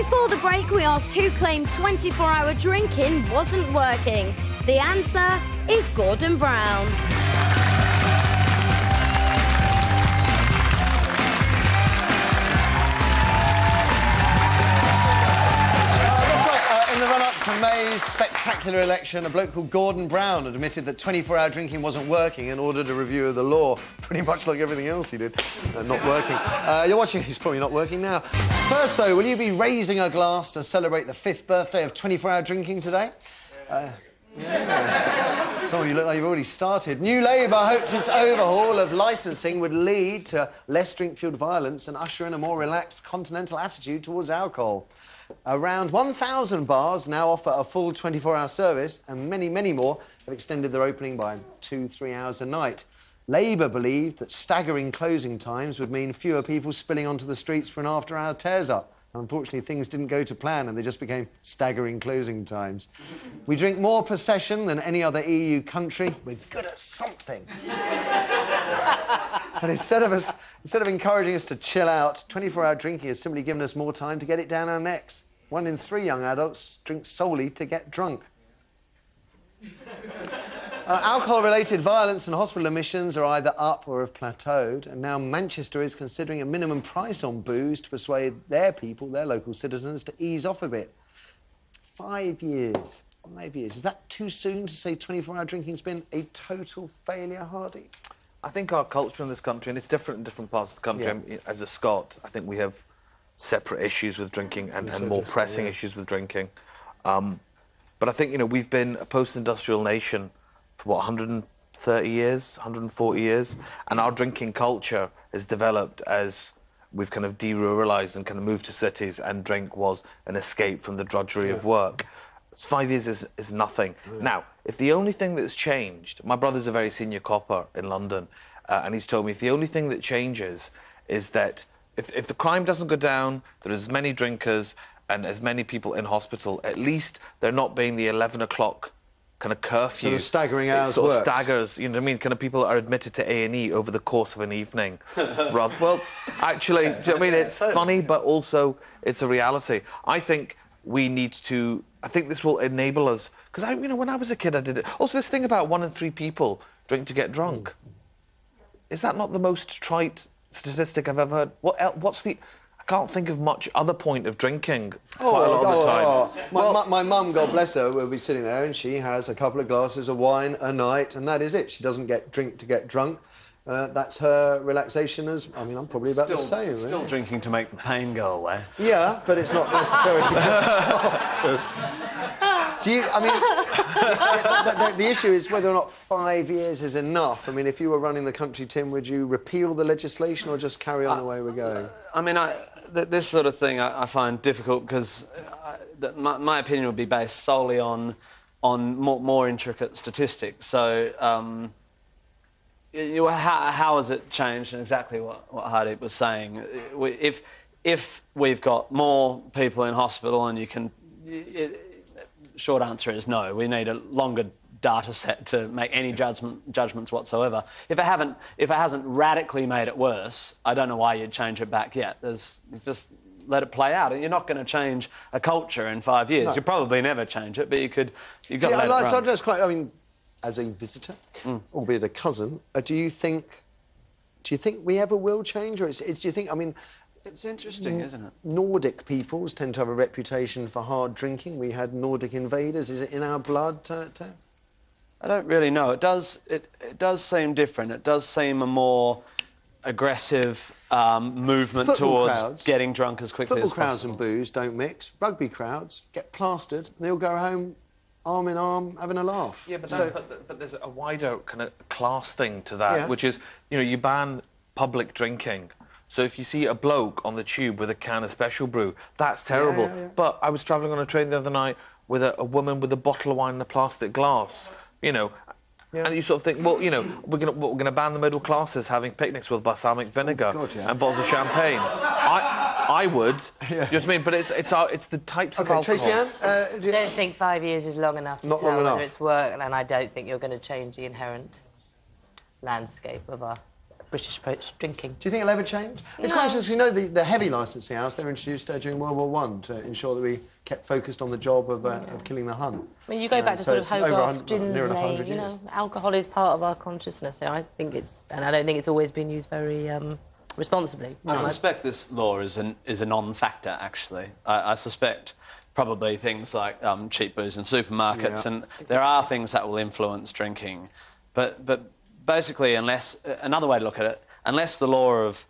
Before the break, we asked who claimed 24-hour drinking wasn't working. The answer is Gordon Brown. In the run-up to May's spectacular election, a bloke called Gordon Brown admitted that 24-hour drinking wasn't working and ordered a review of the law, pretty much like everything else he did, not working. You're watching, he's probably not working now. First, though, will you be raising a glass to celebrate the 5th birthday of 24-hour drinking today? Yeah. Some of you look like you've already started. New Labour hoped its overhaul of licensing would lead to less drink-fuelled violence and usher in a more relaxed continental attitude towards alcohol. Around 1,000 bars now offer a full 24-hour service, and many, many more have extended their opening by 2-3 hours a night. Labour believed that staggering closing times would mean fewer people spilling onto the streets for an after-hour tears-up. Unfortunately, things didn't go to plan and they just became staggering closing times. We drink more per session than any other EU country. We're good at something. And instead of encouraging us to chill out, 24-hour drinking has simply given us more time to get it down our necks. 1 in 3 young adults drink solely to get drunk. Alcohol-related violence and hospital admissions are either up or have plateaued, and now Manchester is considering a minimum price on booze to persuade their people, their local citizens, to ease off a bit. 5 years. 5 years. Is that too soon to say 24-hour drinking's been a total failure, Hardy? I think our culture in this country, and it's different in different parts of the country. Yeah. As a Scot, I think we have separate issues with drinking and more pressing issues with drinking. But I think, you know, we've been a post-industrial nation for, what, 130 years, 140 years? And our drinking culture has developed as we've kind of deruralised and kind of moved to cities, and drink was an escape from the drudgery of work. 5 years is nothing. Now, if the only thing that's changed... My brother's a very senior copper in London, and he's told me if the only thing that changes is that if the crime doesn't go down, there are as many drinkers and as many people in hospital, at least they're not being the 11 o'clock kind of curfew. So the staggering hours sort works. of staggers, you know what I mean? Kind of people are admitted to A&E over the course of an evening. Well, actually, do you know what I mean? It's funny, but also it's a reality. I think we need to... I think this will enable us... Because, you know, when I was a kid, I did it. Also, this thing about 1 in 3 people drink to get drunk. Is that not the most trite statistic I've ever heard? What's the... I can't think of much other point of drinking quite a lot of the time. My mum, God bless her, will be sitting there and she has a couple of glasses of wine a night, and that is it. She doesn't drink to get drunk. That's her relaxation as... I mean, I'm probably about the same. Still drinking to make the pain go away. Yeah, but it's not necessarily... Do you... I mean, the issue is whether or not 5 years is enough. I mean, if you were running the country, Tim, would you repeal the legislation or just carry on the way we're going? I mean, this sort of thing I find difficult because my opinion would be based solely on more intricate statistics. So... how has it changed, and exactly what Hardy was saying? If we've got more people in hospital and you can... short answer is no. We need a longer data set to make any judgments whatsoever. If it hasn't radically made it worse, I don't know why you'd change it back yet. Just let it play out. And you're not going to change a culture in 5 years. No. You'll probably never change it, but you've got to let it run. So that's quite... I mean, as a visitor, albeit a cousin, do you think we ever will change, or do you think? I mean, it's interesting, isn't it? Nordic peoples tend to have a reputation for hard drinking. We had Nordic invaders. Is it in our blood? I don't really know. It does seem different. It does seem a more aggressive movement towards getting drunk as quickly as possible. Football crowds and booze don't mix. Rugby crowds get plastered and they'll go home arm in arm, having a laugh. Yeah, but there's a wider kind of class thing to that, which is, you know, you ban public drinking. So if you see a bloke on the tube with a can of special brew, that's terrible. Yeah. But I was travelling on a train the other night with a woman with a bottle of wine in a plastic glass, you know, and you sort of think, well, you know, we're going to ban the middle classes having picnics with balsamic vinegar and bottles of champagne. I would. You know what I mean? But it's the types of alcohol. Tracy-Ann, I don't think 5 years is long enough to tell whether it's worked, and I don't think you're going to change the inherent landscape of our British approach to drinking. Do you think it'll ever change? It's quite interesting, you know, the heavy licensing hours, they were introduced during World War I to ensure that we kept focused on the job of killing the Hun. I mean, you go back to sort of Hogarth, near enough 100 Dinsley, you years. know, alcohol is part of our consciousness. So I think it's, and I don't think it's always been used very responsibly. I suspect this law is a non-factor, actually. I suspect probably things like cheap booze in supermarkets, and there are things that will influence drinking. But basically, another way to look at it, unless the law of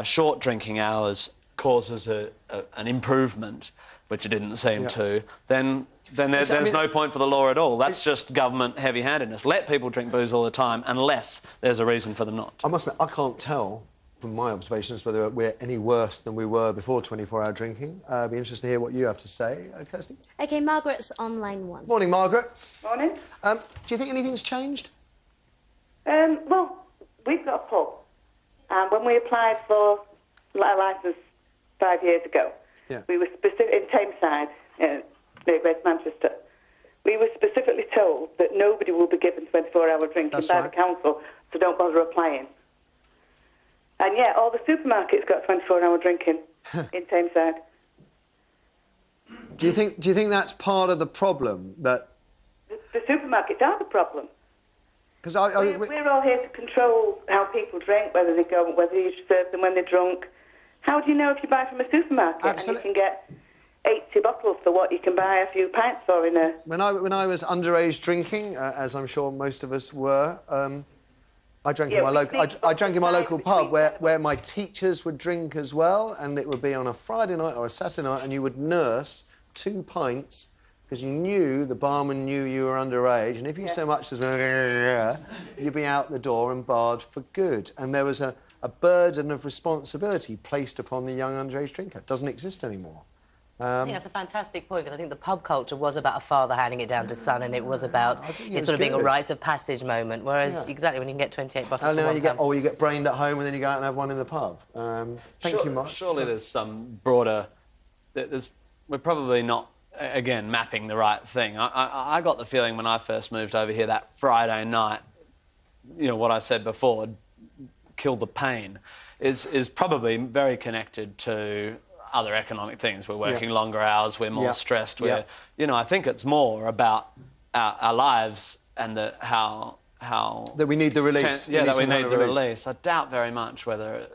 short drinking hours causes an improvement, which it didn't seem to, then there's no point for the law at all. That's just government heavy-handedness. Let people drink booze all the time unless there's a reason for them not to. I must admit, I can't tell from my observations whether we're any worse than we were before 24-hour drinking. I'd be interested to hear what you have to say, Kirsty. OK, Margaret's on line 1. Morning, Margaret. Morning. Do you think anything's changed? Well, we've got a pub, and when we applied for a licence 5 years ago, we were specific in Tameside, near West Manchester. We were specifically told that nobody will be given 24-hour drinking by the council, so don't bother applying. And yet, all the supermarkets got 24-hour drinking in Tameside. Do you think that's part of the problem? That the supermarkets are the problem. Because we're all here to control how people drink, whether they go, whether you serve them when they're drunk. How do you know if you buy from a supermarket and you can get 80 bottles for what you can buy a few pints for in a... When I was underage drinking, as I'm sure most of us were, I drank in my local pub where my teachers would drink as well, and it would be on a Friday night or a Saturday night, and you would nurse 2 pints because you knew the barman knew you were underage, and if you so much as you'd be out the door and barred for good. And there was a burden of responsibility placed upon the young underage drinker. It doesn't exist anymore. I think that's a fantastic point, because I think the pub culture was about a father handing it down to son, and it was about it sort of being a rites of passage moment, whereas exactly when you can get 28 bottles and then you get brained at home and then you go out and have one in the pub. Thank you, Mark. Surely there's some broader... We're probably not, again, mapping the right thing. I got the feeling when I first moved over here that Friday night, you know, what I said before, kill the pain, is probably very connected to other economic things. We're working longer hours, we're more stressed. You know, I think it's more about our lives and how... That we need the release. That we need the release. I doubt very much whether...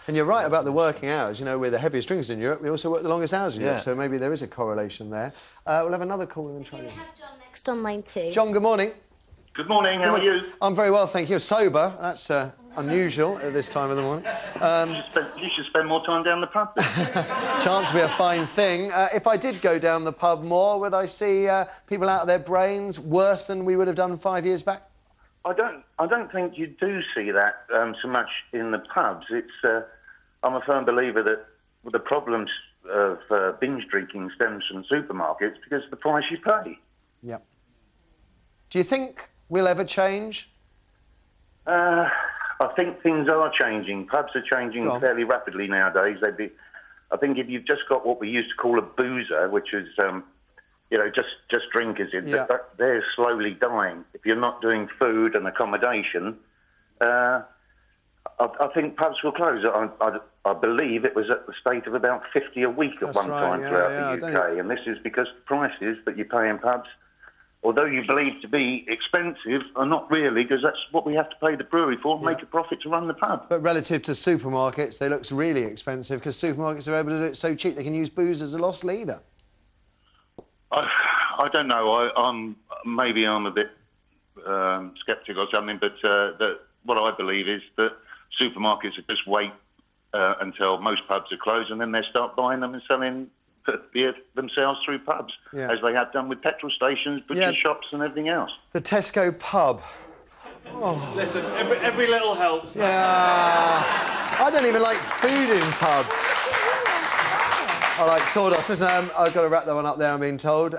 And you're right about the working hours. You know, we're the heaviest drinkers in Europe. We also work the longest hours in Europe, so maybe there is a correlation there. We'll have another call and then try. We have John next on line 2. John, good morning. Good morning, how are you? I'm very well, thank you. Sober, that's unusual at this time of the morning. You should spend more time down the pub then. Chance would be a fine thing. If I did go down the pub more, would I see people out of their brains worse than we would have done 5 years back? I don't think you do see that so much in the pubs. I'm a firm believer that the problems of binge drinking stems from supermarkets because of the price you pay. Yeah. Do you think we'll ever change? I think things are changing. Pubs are changing fairly rapidly nowadays. I think if you've just got what we used to call a boozer, which is, you know, just drinkers, they're slowly dying. If you're not doing food and accommodation, I think pubs will close. I believe it was at the state of about 50 a week at one time throughout the UK, and this is because the prices that you pay in pubs, although you believe to be expensive, are not really, because that's what we have to pay the brewery for, make a profit to run the pub. But relative to supermarkets, they look really expensive because supermarkets are able to do it so cheap they can use booze as a loss leader. I don't know. Maybe I'm a bit sceptical or something, but what I believe is that supermarkets will just wait until most pubs are closed, and then they start buying them and selling beer themselves through pubs, as they have done with petrol stations, butcher shops and everything else. The Tesco pub. Oh. Listen, every little helps. Yeah. I don't even like food in pubs. I like sawdust. Listen, I've got to wrap that one up there, I'm being told.